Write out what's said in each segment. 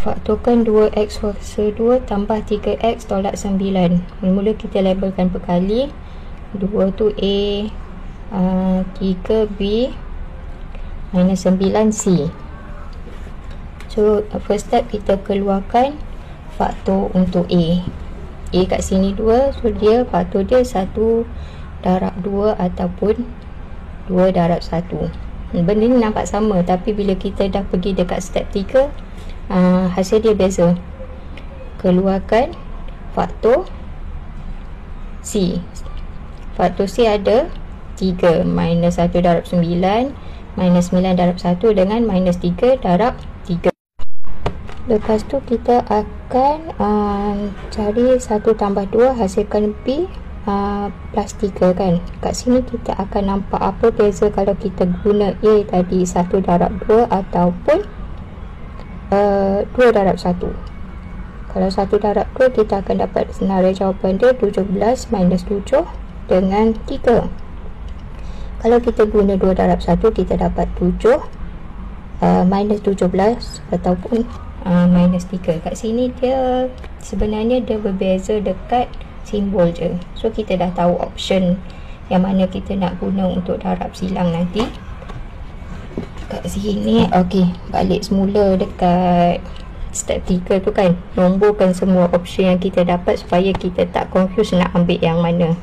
faktorkan 2x kuasa 2 tambah 3x tolak 9. Mula-mula kita labelkan perkali. 2 tu A, 3 B, minus 9 C. So first step kita keluarkan faktor untuk A. A kat sini 2, so dia faktor dia 1 darab 2 ataupun 2 darab 1. Benda ni nampak sama, tapi bila kita dah pergi dekat step 3, hasil dia beza. Keluarkan faktor C. Faktor C ada 3, minus 1 darab 9, minus 9 darab 1 dengan minus 3 darab 3. Lepas tu kita akan cari 1 tambah 2 hasilkan B plus 3 kan. Kat sini kita akan nampak apa beza kalau kita guna A tadi 1 darab 2 ataupun 2 darab 1. Kalau 1 darab 2 kita akan dapat senarai jawapan dia 17 minus 7 dengan 3. Kalau kita guna 2 darab 1 kita dapat 7 minus 17 ataupun minus 3. Kat sini dia sebenarnya dia berbeza dekat simbol je. So kita dah tahu option yang mana kita nak guna untuk darab silang nanti. Kat sini okey, balik semula dekat step 3 tu kan, nomborkan semua option yang kita dapat supaya kita tak confuse nak ambil yang mana.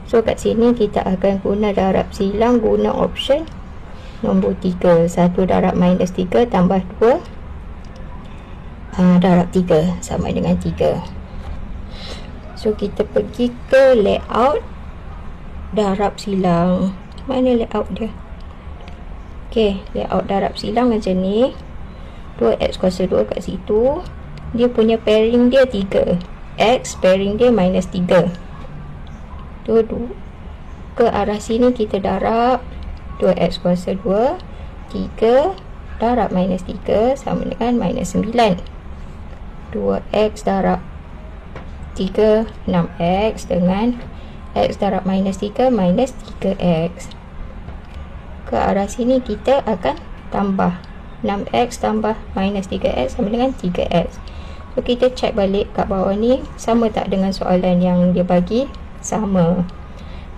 So kat sini kita akan guna darab silang, guna option nombor 3. 1 darab minus 3 tambah 2 darab 3 sama dengan 3. So kita pergi ke layout darab silang. Mana layout dia? Okey, layout darab silang macam ni. 2x kuasa 2 kat situ. Dia punya pairing dia 3. X pairing dia minus 3. Tu ke arah sini kita darab 2x kuasa 2, 3 darab minus 3 sama dengan minus 9. 2x darab 3, 6x dengan x darab minus 3 minus 3x. Ke arah sini kita akan tambah 6x tambah minus 3x sama dengan 3x. So kita check balik kat bawah ni sama tak dengan soalan yang dia bagi. Sama.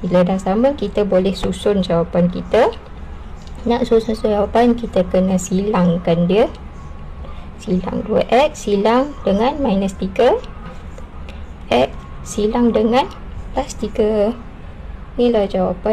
Bila dah sama, kita boleh susun jawapan kita. Nak susun jawapan, kita kena silangkan dia. Silang 2x silang dengan minus 3, x silang dengan plus 3. Inilah jawapan.